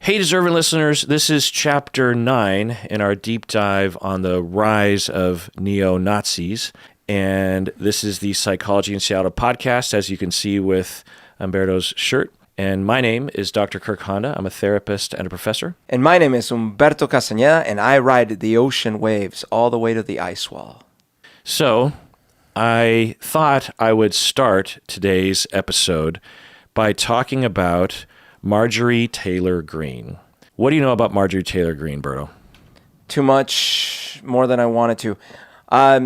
Hey, deserving listeners, this is Chapter 9 in our deep dive on the rise of neo-Nazis. And this is the Psychology in Seattle podcast, as you can see with Humberto's shirt. And my name is Dr. Kirk Honda. I'm a therapist and a professor. And my name is Humberto Castañeda, and I ride the ocean waves all the way to the ice wall. So I thought I would start today's episode by talking about Marjorie Taylor Greene. What do you know about Marjorie Taylor Greene, Berto? Too much, more than I wanted to.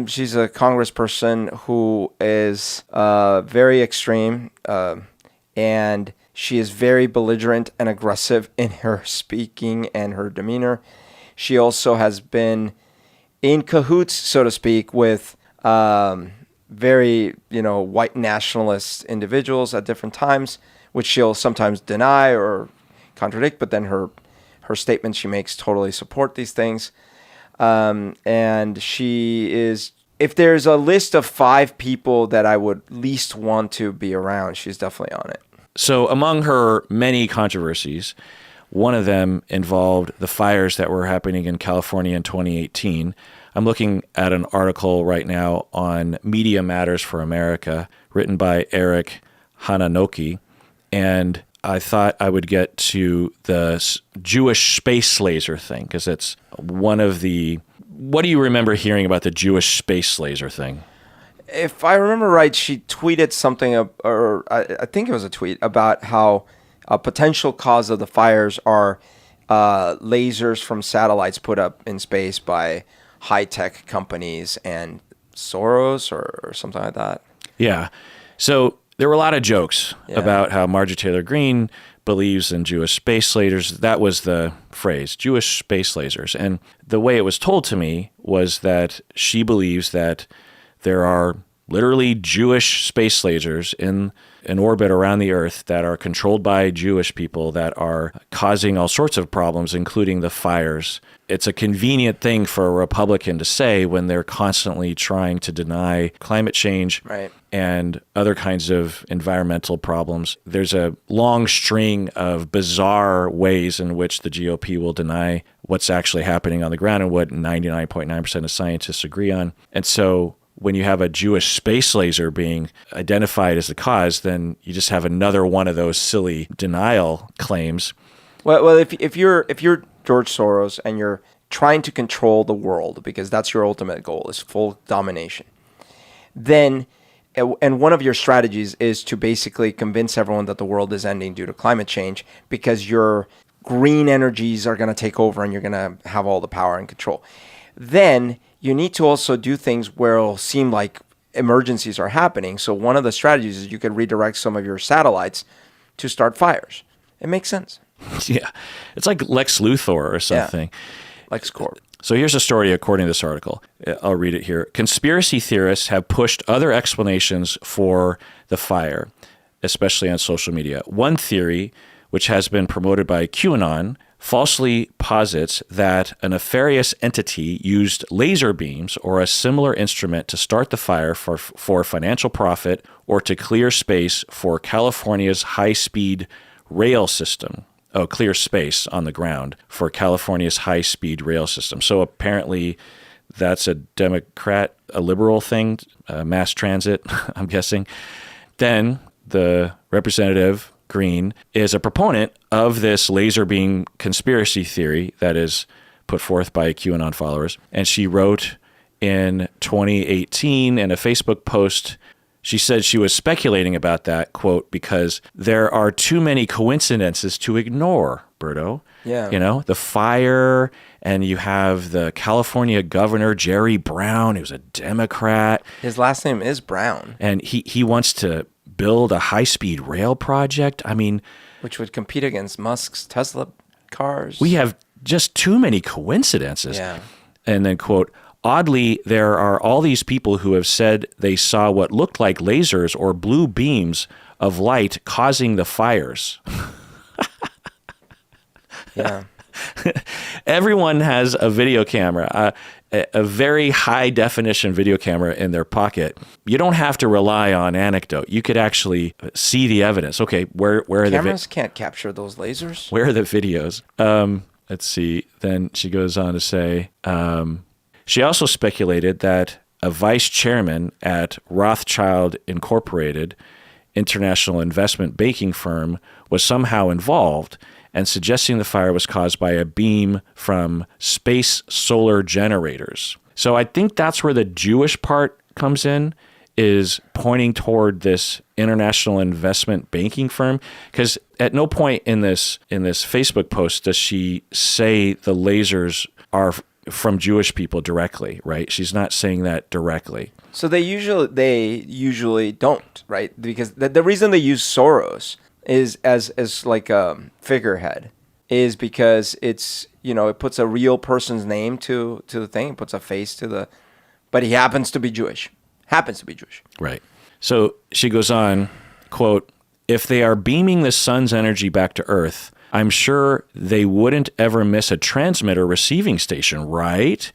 She's a congressperson who is very extreme, and she is very belligerent and aggressive in her speaking and her demeanor. She also has been in cahoots, so to speak, with very, white nationalist individuals at different times, which she'll sometimes deny or contradict, but then her statements she makes totally support these things. And she is, if there's a list of 5 people that I would least want to be around, she's definitely on it. So among her many controversies, one of them involved the fires that were happening in California in 2018. I'm looking at an article right now on Media Matters for America, written by Eric Hananoki. And I thought I would get to the Jewish space laser thing, because it's one of the... What do you remember hearing about the Jewish space laser thing? If I remember right, she tweeted something, or I think it was a tweet, about how a potential cause of the fires are lasers from satellites put up in space by high-tech companies and Soros or something like that. Yeah. So there were a lot of jokes about how Marjorie Taylor Greene believes in Jewish space lasers. That was the phrase, Jewish space lasers. And the way it was told to me was that she believes that there are literally Jewish space lasers in an orbit around the Earth that are controlled by Jewish people that are causing all sorts of problems, including the fires. It's a convenient thing for a Republican to say when they're constantly trying to deny climate change and other kinds of environmental problems. There's a long string of bizarre ways in which the GOP will deny what's actually happening on the ground and what 99.9% of scientists agree on. And so when you have a Jewish space laser being identified as the cause, then you just have another one of those silly denial claims. Well, if you're George Soros and you're trying to control the world, because that's your ultimate goal, is full domination, then, and one of your strategies is to basically convince everyone that the world is ending due to climate change because your green energies are going to take over and you're going to have all the power and control. Then you need to also do things where it'll seem like emergencies are happening. So one of the strategies is you could redirect some of your satellites to start fires. It makes sense. Yeah. It's like Lex Luthor or something. Yeah. LexCorp. So here's a story according to this article. I'll read it here. Conspiracy theorists have pushed other explanations for the fire, especially on social media. One theory, which has been promoted by QAnon, falsely posits that a nefarious entity used laser beams or a similar instrument to start the fire for financial profit or to clear space for California's high-speed rail system. Oh, clear space on the ground for California's high-speed rail system. So apparently that's a Democrat, a liberal thing, mass transit, I'm guessing. Then the representative Greene is a proponent of this laser beam conspiracy theory that is put forth by QAnon followers. And she wrote in 2018 in a Facebook post, she said she was speculating about that, quote, because there are too many coincidences to ignore, Berto. Yeah. The fire, and you have the California governor, Jerry Brown, who's a Democrat. His last name is Brown. And he wants to build a high-speed rail project. I mean, which would compete against Musk's Tesla cars. We have just too many coincidences. Yeah. And then, quote, oddly, there are all these people who have said they saw what looked like lasers or blue beams of light causing the fires. Yeah. Everyone has a video camera, a very high definition video camera in their pocket. You don't have to rely on anecdote. You could actually see the evidence. Okay, where are Cameras can't capture those lasers. where are the videos? Let's see. Then she goes on to say, she also speculated that a vice chairman at Rothschild Incorporated, international investment banking firm, was somehow involved, and suggesting the fire was caused by a beam from space solar generators. So I think that's where the Jewish part comes in, is pointing toward this international investment banking firm, because at no point in this Facebook post does she say the lasers are from Jewish people directly, right? She's not saying that directly. So they usually don't, right? Because the reason they use Soros is as like a figurehead is because it's, it puts a real person's name to the thing, it puts a face to but he happens to be Jewish. Right. So she goes on, quote, "If they are beaming the sun's energy back to Earth, I'm sure they wouldn't ever miss a transmitter receiving station, right?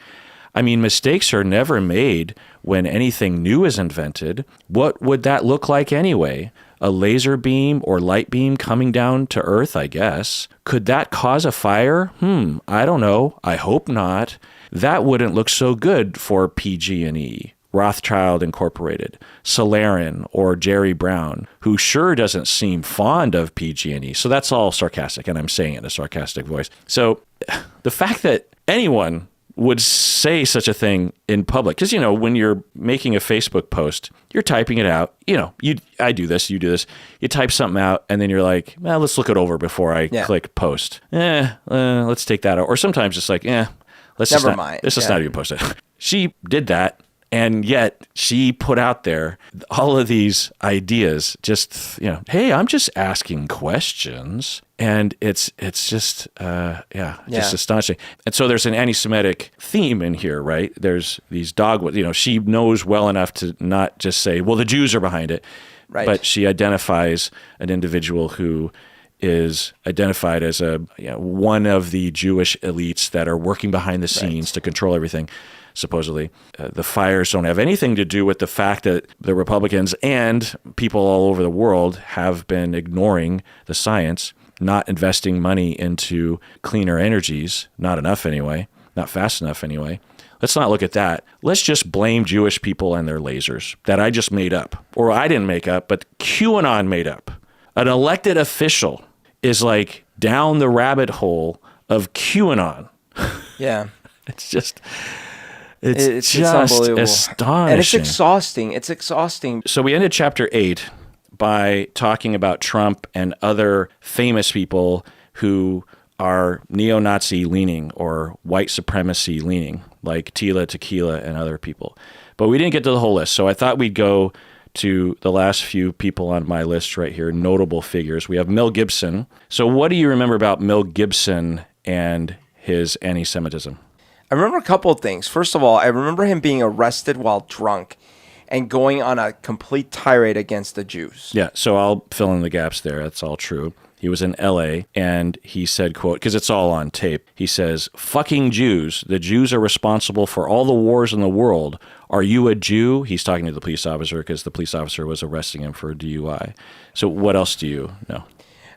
I mean, mistakes are never made when anything new is invented. What would that look like anyway? A laser beam or light beam coming down to Earth, I guess. Could that cause a fire? I don't know. I hope not. That wouldn't look so good for PG&E. Rothschild Incorporated, Solarian, or Jerry Brown, who sure doesn't seem fond of PG&E." So that's all sarcastic, and I'm saying it in a sarcastic voice. So the fact that anyone would say such a thing in public, because, when you're making a Facebook post, you're typing it out. I do this, you do this. You type something out, and then you're like, well, let's look it over before I click post. Let's take that out. Or sometimes it's like, let's just not even post it. She did that. And yet she put out there all of these ideas, just, hey, I'm just asking questions. And it's just, just astonishing. And so there's an anti-Semitic theme in here, right? There's these dogmas, she knows well enough to not just say, well, the Jews are behind it. Right. But she identifies an individual who is identified as one of the Jewish elites that are working behind the scenes to control everything. Supposedly, the fires don't have anything to do with the fact that the Republicans and people all over the world have been ignoring the science, not investing money into cleaner energies, not enough anyway, not fast enough anyway. Let's not look at that. Let's just blame Jewish people and their lasers that I just made up, or I didn't make up, but QAnon made up. An elected official is like down the rabbit hole of QAnon. Yeah. It's just... It's just unbelievable. astonishing. And it's exhausting. So we ended chapter 8 by talking about Trump and other famous people who are neo-Nazi leaning or white supremacy leaning, like Tila Tequila and other people. But we didn't get to the whole list. So I thought we'd go to the last few people on my list right here, notable figures. We have Mel Gibson. So what do you remember about Mel Gibson and his anti-Semitism? I remember a couple of things. First of all, I remember him being arrested while drunk and going on a complete tirade against the Jews. Yeah, so I'll fill in the gaps there. That's all true. He was in L.A., and he said, quote, because it's all on tape, he says, "Fucking Jews. The Jews are responsible for all the wars in the world. Are you a Jew?" He's talking to the police officer because the police officer was arresting him for DUI. So what else do you know?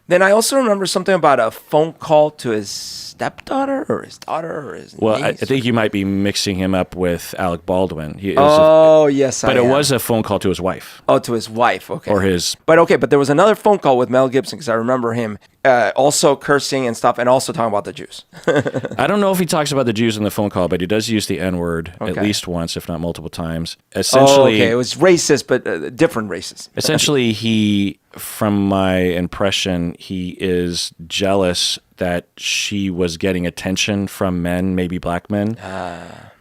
Then I also remember something about a phone call to his stepdaughter or his daughter or his niece. Well, I think you might be mixing him up with Alec Baldwin. Yes, I am. But it was a phone call to his wife. Oh, to his wife, okay. Or his... But there was another phone call with Mel Gibson because I remember him also cursing and stuff and also talking about the Jews. I don't know if he talks about the Jews in the phone call, but he does use the N-word at least once, if not multiple times. Essentially, it was racist, but different racist. Essentially, he, from my impression, he is jealous that she was getting attention from men, maybe black men,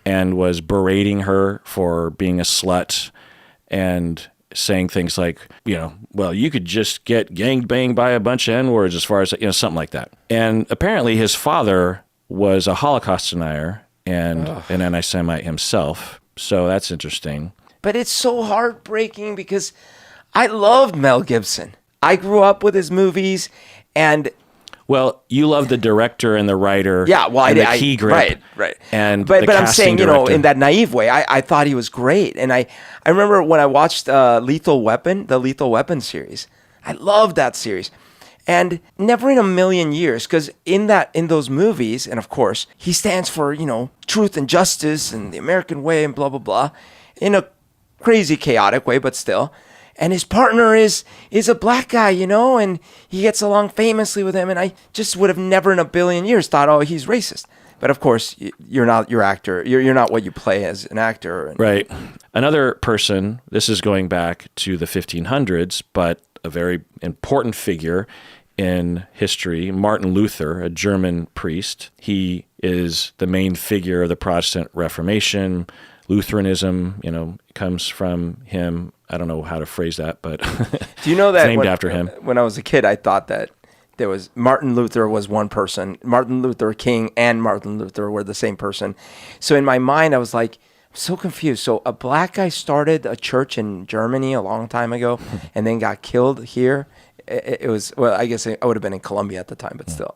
and was berating her for being a slut and saying things like, well, you could just get gangbanged by a bunch of N-words as far as, something like that. And apparently his father was a Holocaust denier and an anti-Semite himself. So that's interesting. But it's so heartbreaking because I loved Mel Gibson. I grew up with his movies and... Well, you love the director and the writer. Yeah, well, and the key grip. Right. And but I'm saying, director. in that naive way, I thought he was great. And I remember when I watched the Lethal Weapon series. I loved that series. And never in a million years, because in those movies, and of course, he stands for, truth and justice and the American way and blah, blah, blah, in a crazy, chaotic way, but still. And his partner is a black guy, and he gets along famously with him. And I just would have never in a billion years thought, oh, he's racist. But of course, you're not your actor. You're not what you play as an actor. Right. Another person, this is going back to the 1500s, but a very important figure in history, Martin Luther, a German priest. He is the main figure of the Protestant Reformation. Lutheranism, comes from him. I don't know how to phrase that, but do you know that named after him. When I was a kid, I thought that there was Martin Luther was one person. Martin Luther King and Martin Luther were the same person. So in my mind, I was like, I'm so confused. So a black guy started a church in Germany a long time ago and then got killed here. It was, well, I guess I would have been in Colombia at the time, but still.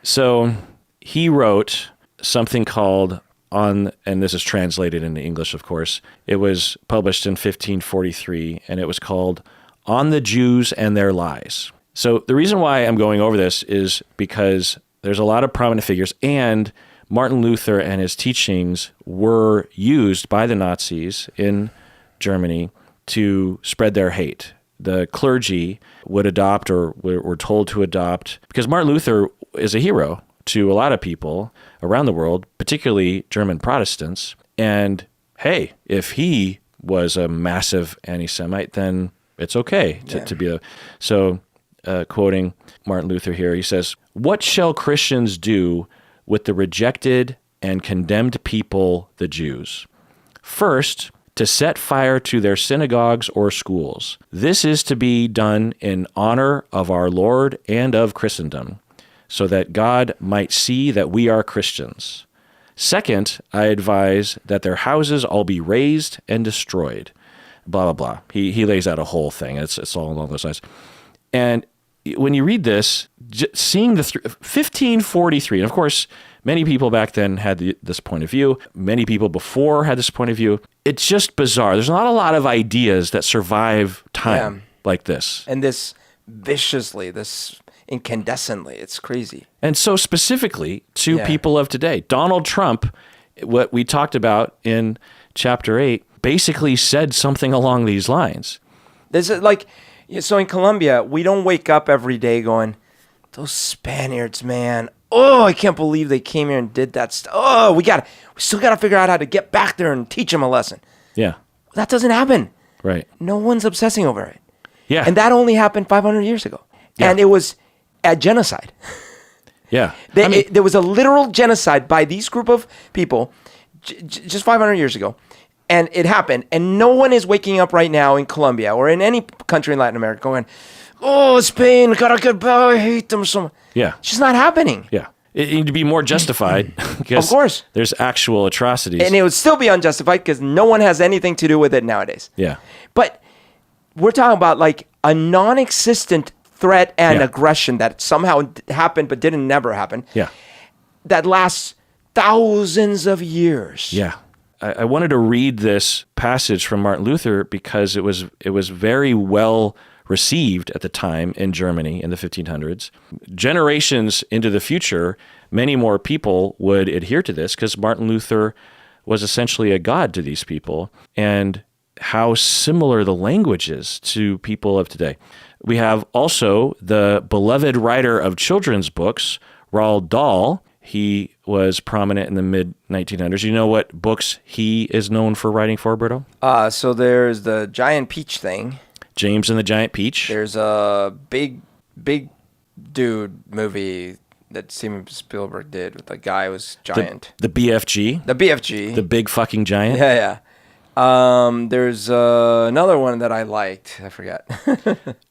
So he wrote something called and this is translated into English, of course. It was published in 1543, and it was called On the Jews and Their Lies. So the reason why I'm going over this is because there's a lot of prominent figures, and Martin Luther and his teachings were used by the Nazis in Germany to spread their hate. The clergy would adopt, or were told to adopt, because Martin Luther is a hero to a lot of people around the world, particularly German Protestants. And hey, if he was a massive anti-Semite, then it's okay to be a... So, quoting Martin Luther here, he says, "What shall Christians do with the rejected and condemned people, the Jews? First, to set fire to their synagogues or schools. This is to be done in honor of our Lord and of Christendom, so that God might see that we are Christians. Second, I advise that their houses all be razed and destroyed." Blah, blah, blah. He lays out a whole thing. It's all along those lines. And when you read this, seeing the 1543, and of course, many people back then had this point of view. Many people before had this point of view. It's just bizarre. There's not a lot of ideas that survive time like this. And this viciously, this incandescently. It's crazy. And so specifically to people of today, Donald Trump, what we talked about in chapter 8, basically said something along these lines. This is like, so in Colombia, we don't wake up every day going, those Spaniards, man. Oh, I can't believe they came here and did that stuff. Oh, we still got to figure out how to get back there and teach them a lesson. Yeah. That doesn't happen. Right. No one's obsessing over it. Yeah. And that only happened 500 years ago. Yeah. And it was a genocide. Yeah. There was a literal genocide by these group of people just 500 years ago. And it happened. And no one is waking up right now in Colombia or in any country in Latin America going, oh, Spain, gotta get back, I hate them so much. Yeah. It's just not happening. Yeah. It need to be more justified because of course. There's actual atrocities. And it would still be unjustified because no one has anything to do with it nowadays. Yeah. But we're talking about like a non-existent threat and aggression that somehow happened but didn't never happen. Yeah. That lasts thousands of years. Yeah. I wanted to read this passage from Martin Luther because it was very well received at the time in Germany in the 1500s. Generations into the future, many more people would adhere to this because Martin Luther was essentially a god to these people, and how similar the language is to people of today. We have also the beloved writer of children's books, Roald Dahl. He was prominent in the mid-1900s. You know what books he is known for writing for, Berto? So there's the Giant Peach thing. James and the Giant Peach. There's a big dude movie that Steven Spielberg did with the guy who was giant. The BFG. The BFG. The Big Fucking Giant. Yeah. There's another one that I liked. I forgot.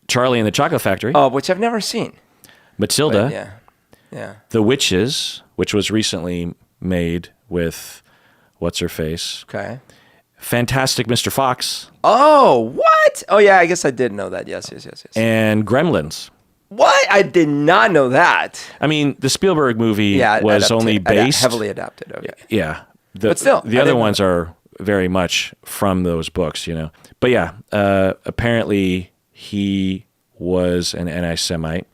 Charlie and the Chocolate Factory. Oh, which I've never seen. Matilda. But yeah. The Witches, which was recently made with what's-her-face. Okay. Fantastic Mr. Fox. Oh, what? Oh, yeah, I guess I did know that. Yes. And Gremlins. What? I did not know that. I mean, the Spielberg movie was only based... heavily adapted. Okay. Yeah. But still. The other ones are very much from those books, But yeah, apparently he was an anti-Semite.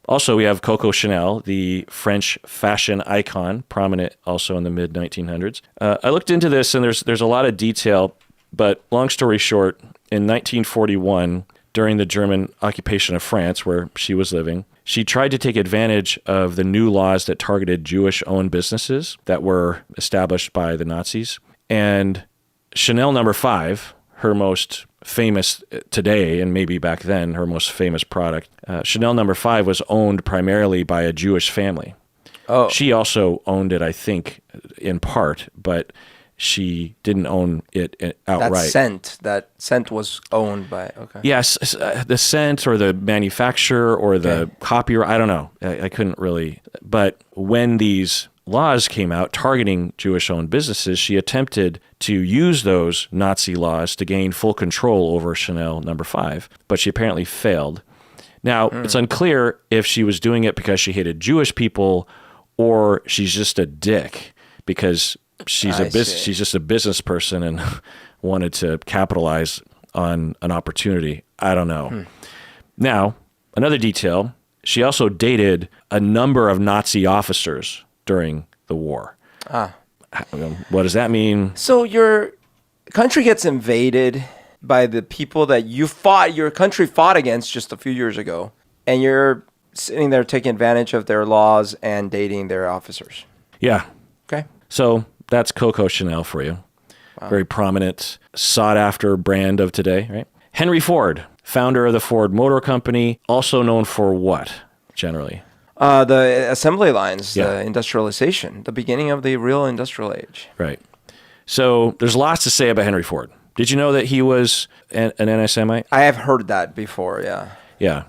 Also, we have Coco Chanel, the French fashion icon, prominent also in the mid-1900s. I looked into this, and there's a lot of detail, but long story short, in 1941, during the German occupation of France, where she was living, she tried to take advantage of the new laws that targeted Jewish-owned businesses that were established by the Nazis. And Chanel No. 5, her most famous today, and maybe back then, her most famous product, Chanel No. 5 was owned primarily by a Jewish family. Oh. She also owned it, I think, in part, but she didn't own it outright. That scent was owned by, okay. Yes, the scent or the manufacturer or the copyright, I don't know. I couldn't really. But when these laws came out targeting Jewish-owned businesses, she attempted to use those Nazi laws to gain full control over Chanel No. 5, but she apparently failed. Now, it's unclear if she was doing it because she hated Jewish people or she's just a dick because she's just a business person and wanted to capitalize on an opportunity. I don't know. Now, another detail, she also dated a number of Nazi officers during the war. What does that mean? So your country gets invaded by the people that your country fought against just a few years ago, and you're sitting there taking advantage of their laws and dating their officers. Yeah. Okay. So that's Coco Chanel for you. Wow. Very prominent, sought-after brand of today, right? Henry Ford, founder of the Ford Motor Company, also known for what, generally? The assembly lines, the industrialization, the beginning of the real industrial age. Right. So there's lots to say about Henry Ford. Did you know that he was an anti-Semite? I have heard that before, yeah. Yeah.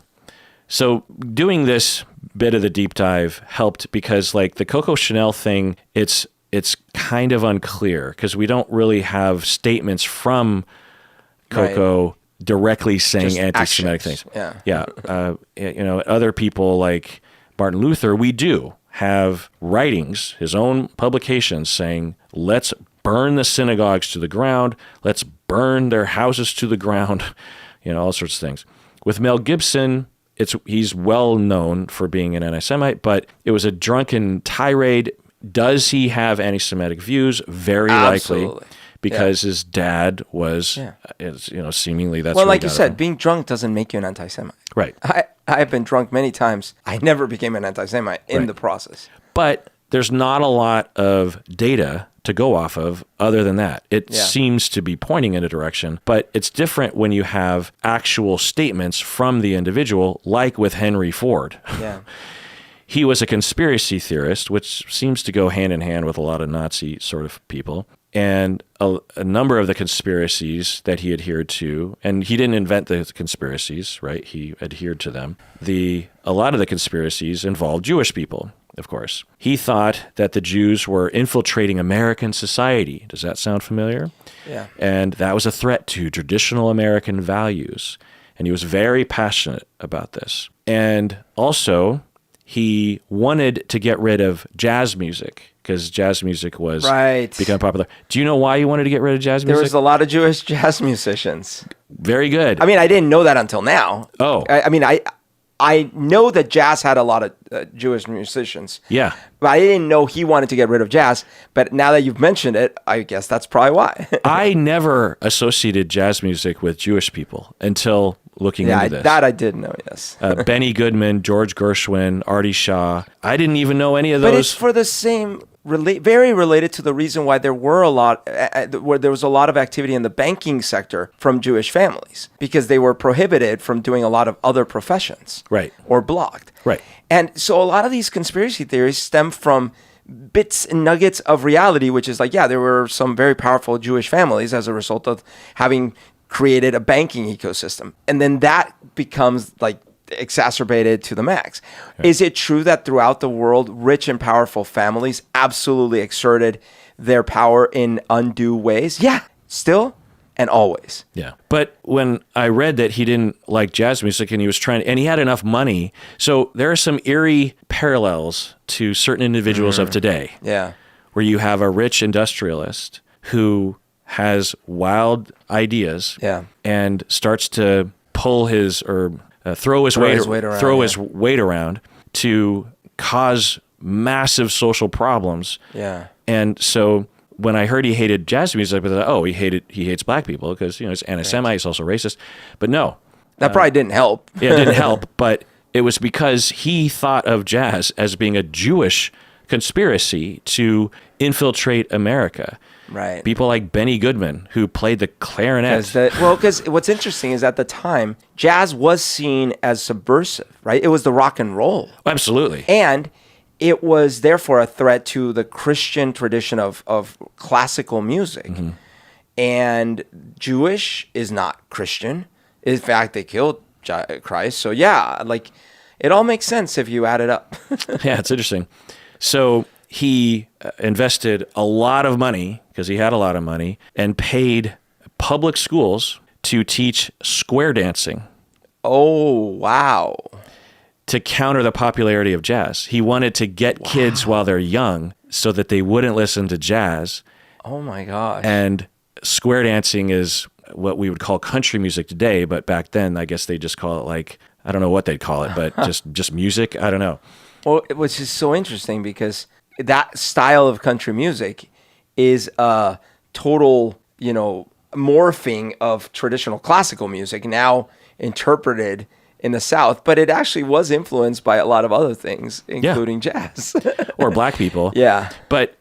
So doing this bit of the deep dive helped because like the Coco Chanel thing, it's kind of unclear because we don't really have statements from Coco directly saying just anti-Semitic things. Yeah. Other people like Martin Luther, we do have writings, his own publications saying, let's burn the synagogues to the ground, let's burn their houses to the ground, all sorts of things. With Mel Gibson, he's well known for being an anti-Semite, but it was a drunken tirade. Does he have anti-Semitic views? Very Absolutely. Likely. Because his dad was, seemingly that's well, like you said, being drunk doesn't make you an anti-Semite. Right. I've been drunk many times. I never became an anti-Semite in the process. But there's not a lot of data to go off of other than that. It seems to be pointing in a direction, but it's different when you have actual statements from the individual, like with Henry Ford. Yeah. He was a conspiracy theorist, which seems to go hand in hand with a lot of Nazi sort of people. And a number of the conspiracies that he adhered to, and he didn't invent the conspiracies, right? He adhered to them. A lot of the conspiracies involved Jewish people, of course. He thought that the Jews were infiltrating American society. Does that sound familiar? Yeah. And that was a threat to traditional American values. And he was very passionate about this. And also, he wanted to get rid of jazz music because jazz music was becoming popular. Do you know why he wanted to get rid of jazz music? There was a lot of Jewish jazz musicians. Very good. I mean, I didn't know that until now. Oh. I know that jazz had a lot of Jewish musicians. Yeah. But I didn't know he wanted to get rid of jazz. But now that you've mentioned it, I guess that's probably why. I never associated jazz music with Jewish people until looking into this. That I did know, yes. Benny Goodman, George Gershwin, Artie Shaw. I didn't even know any of those. But it's for the same, very related to the reason why there was a lot of activity in the banking sector from Jewish families, because they were prohibited from doing a lot of other professions. Right. Or blocked. Right. And so a lot of these conspiracy theories stem from bits and nuggets of reality, which is like, there were some very powerful Jewish families as a result of having created a banking ecosystem. And then that becomes like exacerbated to the max. Right. Is it true that throughout the world, rich and powerful families absolutely exerted their power in undue ways? Yeah, still. and always. Yeah. But when I read that he didn't like jazz music and he was and he had enough money. So there are some eerie parallels to certain individuals of today. Yeah. Where you have a rich industrialist who has wild ideas and starts to pull his or throw his weight around to cause massive social problems. Yeah. And so when I heard he hated jazz music, I thought, he hates black people because, he's anti-Semite, he's also racist. But no. That probably didn't help. Yeah, it didn't help. But it was because he thought of jazz as being a Jewish conspiracy to infiltrate America. Right. People like Benny Goodman, who played the clarinet. Because what's interesting is at the time, jazz was seen as subversive, right? It was the rock and roll. Absolutely. And it was therefore a threat to the Christian tradition of classical music. Mm-hmm. And Jewish is not Christian. In fact, they killed Christ. So yeah, it all makes sense if you add it up. Yeah, it's interesting. So he invested a lot of money, because he had a lot of money, and paid public schools to teach square dancing. Oh, wow. To counter the popularity of jazz. He wanted to get kids while they're young so that they wouldn't listen to jazz. Oh my gosh. And square dancing is what we would call country music today, but back then I guess they just call it I don't know what they'd call it, but just music. I don't know. Well, which is so interesting because that style of country music is a total, morphing of traditional classical music now interpreted in the South, but it actually was influenced by a lot of other things, including jazz. Or black people. Yeah. But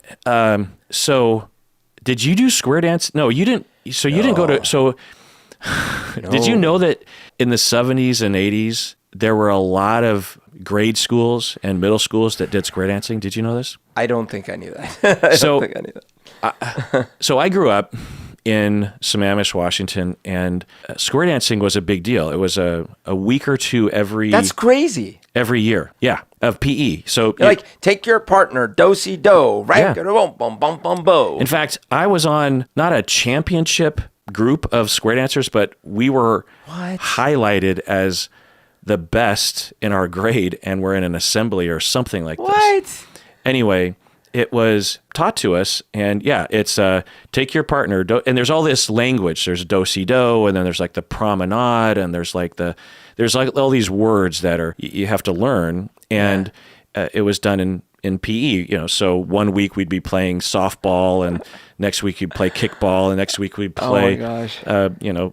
so did you do square dance? No, you didn't. So you didn't go to, so did you know that in the 70s and 80s, there were a lot of grade schools and middle schools that did square dancing? Did you know this? I don't think I knew that. I don't think I knew that. So I grew up in Sammamish, Washington, and square dancing was a big deal. It was a week or two That's crazy. Every year. Yeah, of PE. So take your partner, do-si-do, right? Bum, bum, bum, bum, bo. In fact, I was on not a championship group of square dancers, but we were highlighted as the best in our grade, and we're in an assembly or something like this. Anyway, it was taught to us, and it's take your partner, and there's all this language. There's do-si-do, and then there's the promenade, and there's all these words that you have to learn, and it was done in PE. So one week we'd be playing softball, and next week we'd play kickball, and next week we'd play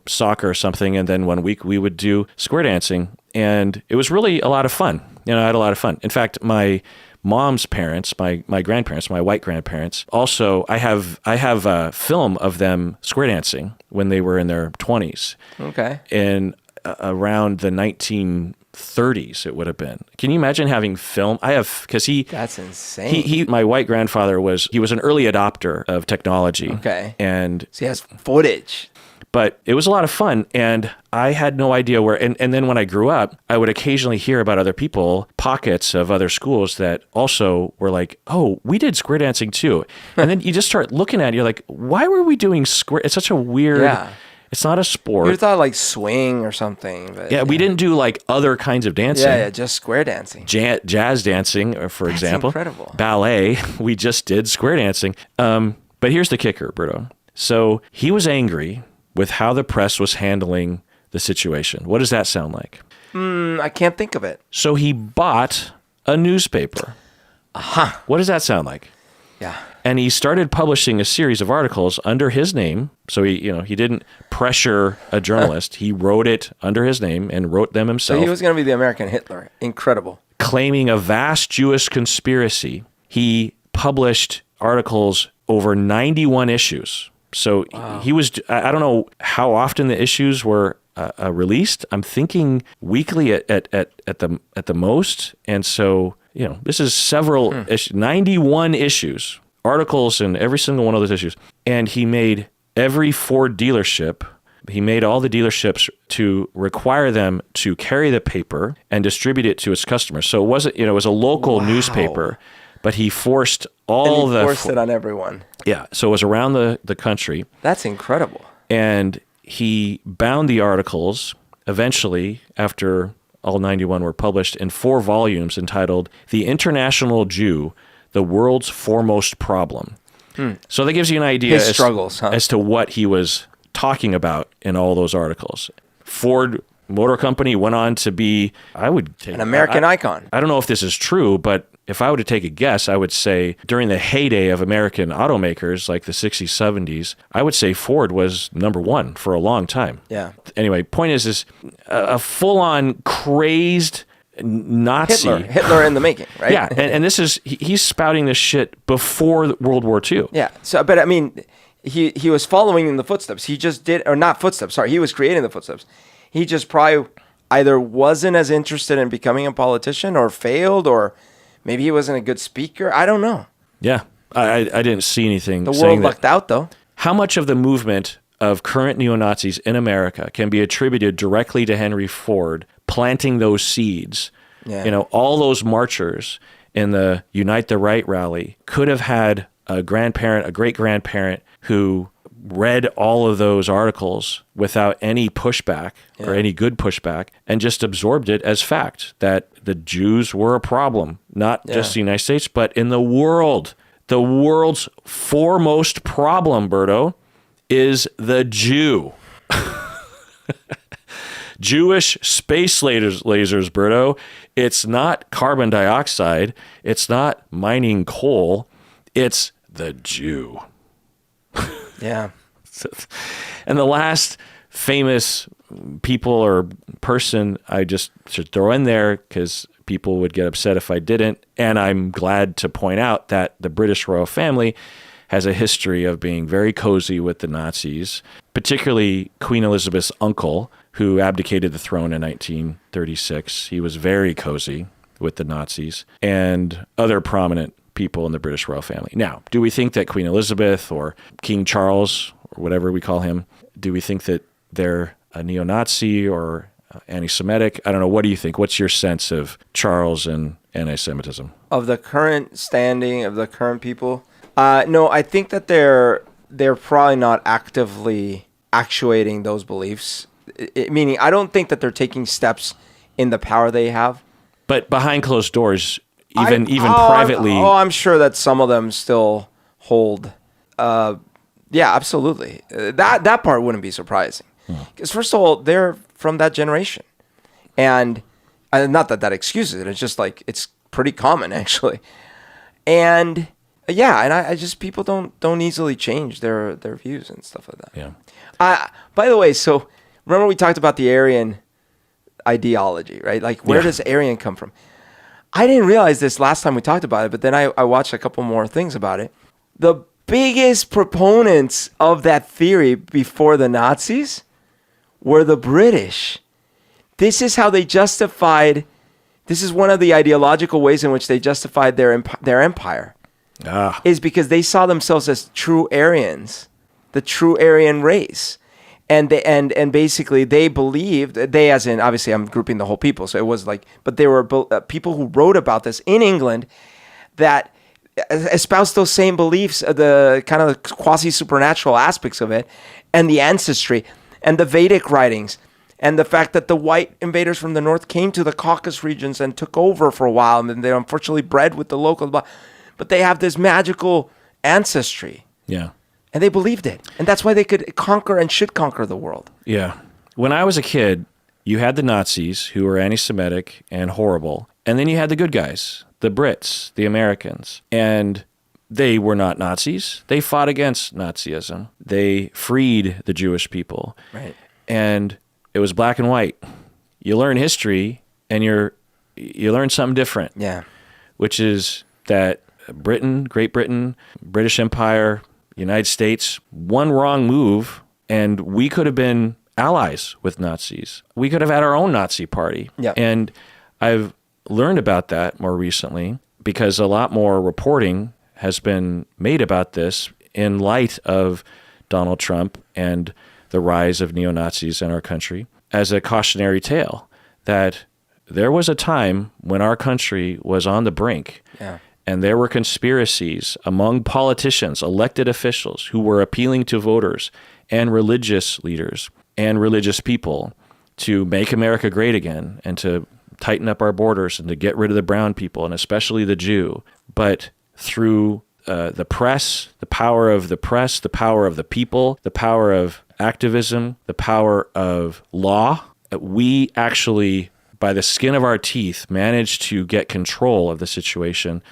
soccer or something, and then one week we would do square dancing, and it was really a lot of fun. I had a lot of fun. In fact, my mom's parents, my grandparents, my white grandparents, also I have a film of them square dancing when they were in their 20s. Okay. In around the 1930s, it would have been. Can you imagine having film? That's insane. My white grandfather was an early adopter of technology. Okay. And so he has footage. But it was a lot of fun, and I had no idea where. And then when I grew up, I would occasionally hear about other people, pockets of other schools that also were like, "Oh, we did square dancing too." And then you just start looking at it, you're like, "Why were we doing square?" It's such a weird. Yeah. It's not a sport. You thought swing or something. But, we didn't do other kinds of dancing. Yeah, just square dancing. Jazz dancing, for example. Incredible. Ballet. We just did square dancing. But here's the kicker, Berto. So he was angry with how the press was handling the situation. What does that sound like? I can't think of it. So he bought a newspaper. Aha. What does that sound like? Yeah. And he started publishing a series of articles under his name. So he didn't pressure a journalist. He wrote it under his name and wrote them himself. So he was going to be the American Hitler. Incredible. Claiming a vast Jewish conspiracy. He published articles over 91 ismost. So he was, I don't know how often the issues were released. I'm thinking weekly at the most. And so, this is several issues, 91 issues, articles in every single one of those issues. And he made every Ford dealership, he made all the dealerships to require them to carry the paper and distribute it to its customers. So it wasn't, it was a local newspaper, but he forced it on everyone. Yeah, so it was around the country. That's incredible. And he bound the articles eventually, after all 91 were published, in 4 volumes entitled The International Jew, the World's Foremost Problem. So that gives you an idea His struggles, as to what he was talking about in all those articles. Ford Motor Company went on to be, I would take an American icon. I don't know if this is true, but if I were to take a guess, I would say during the heyday of American automakers, like the 60s, 70s, I would say Ford was number 1 for a long time. Yeah. Anyway, point is a full-on crazed Nazi. Hitler in the making, right? Yeah, and this is, he's spouting this shit before World War II. Yeah. So, but I mean, he was following in the footsteps. He just did, or not footsteps, sorry, he was creating the footsteps. He just probably either wasn't as interested in becoming a politician or failed, or maybe he wasn't a good speaker. I don't know. Yeah, I didn't see anything The saying world that. lucked out, though. How much of the movement of current neo-Nazis in America can be attributed directly to Henry Ford planting those seeds? Yeah. You know, all those marchers in the Unite the Right rally could have had a grandparent, a great-grandparent who read all of those articles without any pushback or any good pushback and just absorbed it as fact that the Jews were a problem, not just the United States, but in the world. The world's foremost problem, Berto, is the Jew. Jewish space lasers, Berto. It's not carbon dioxide. It's not mining coal. It's the Jew. Yeah. And the last famous people or person I just should throw in there, because people would get upset if I didn't, and I'm glad to point out that the British royal family has a history of being very cozy with the Nazis, particularly Queen Elizabeth's uncle, who abdicated the throne in 1936. He was very cozy with the Nazis, and other prominent people in the British royal family. Now, do we think that Queen Elizabeth or King Charles, or whatever we call him, do we think that they're a neo-Nazi or anti-Semitic? I don't know. What do you think? What's your sense of Charles and anti-Semitism? Of the current standing of the current people? No, I think that they're probably not actively actuating those beliefs. Meaning, I don't think that they're taking steps in the power they have. But behind closed doors, even privately. I'm sure that some of them still hold. Yeah, absolutely. That part wouldn't be surprising. Because first of all, they're from that generation. And not that excuses it. It's just like, it's pretty common, actually. And yeah, and I just, people don't easily change their views and stuff like that. Yeah. By the way, so remember we talked about the Aryan ideology, right? Like, where does Aryan come from? I didn't realize this last time we talked about it, but then I watched a couple more things about it. The biggest proponents of that theory before the Nazis were the British. This is how they justified, this is one of the ideological ways in which they justified their empire. Is because they saw themselves as true Aryans, the true Aryan race. And basically they believed, they as in, obviously I'm grouping the whole people, so it was like, but there were people who wrote about this in England that espoused those same beliefs, the kind of quasi-supernatural aspects of it, and the ancestry, and the Vedic writings, and the fact that the white invaders from the north came to the Caucasus regions and took over for a while, and they unfortunately bred with the locals, but they have this magical ancestry. Yeah. And they believed it. And that's why they could conquer and should conquer the world. Yeah. When I was a kid, you had the Nazis who were anti-Semitic and horrible. And then you had the good guys, the Brits, the Americans. And they were not Nazis. They fought against Nazism. They freed the Jewish people. Right. And it was black and white. You learn history and you learn something different. Yeah. Which is that Britain, Great Britain, British Empire, United States, one wrong move, and we could have been allies with Nazis. We could have had our own Nazi party. Yeah. And I've learned about that more recently because a lot more reporting has been made about this in light of Donald Trump and the rise of neo-Nazis in our country as a cautionary tale that there was a time when our country was on the brink. Yeah. And there were conspiracies among politicians, elected officials, who were appealing to voters and religious leaders and religious people to make America great again and to tighten up our borders and to get rid of the brown people and especially the Jew. But through the press, the power of the press, the power of the people, the power of activism, the power of law, we actually, by the skin of our teeth, managed to get control of the situation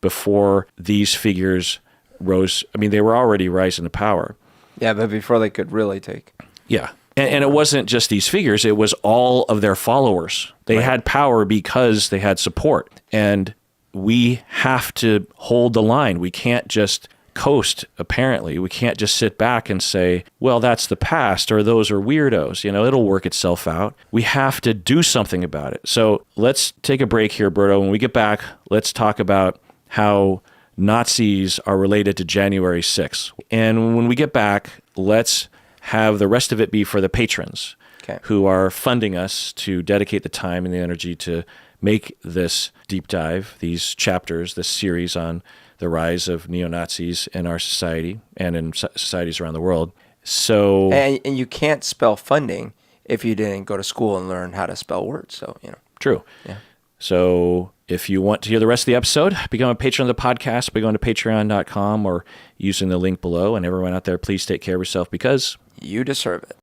before these figures rose. I mean, they were already rising to power. Yeah, but before they could really take. Yeah. And it wasn't just these figures, it was all of their followers. They had power because they had support. And we have to hold the line. We can't just coast, apparently. We can't just sit back and say, well, that's the past, or those are weirdos. You know, it'll work itself out. We have to do something about it. So let's take a break here, Berto. When we get back, let's talk about how Nazis are related to January 6th. And when we get back, let's have the rest of it be for the patrons who are funding us to dedicate the time and the energy to make this deep dive, these chapters, this series on the rise of neo-Nazis in our society and in societies around the world. So, and you can't spell funding if you didn't go to school and learn how to spell words. So, you know. True. Yeah. So if you want to hear the rest of the episode, become a patron of the podcast by going to patreon.com or using the link below. And everyone out there, please take care of yourself because you deserve it.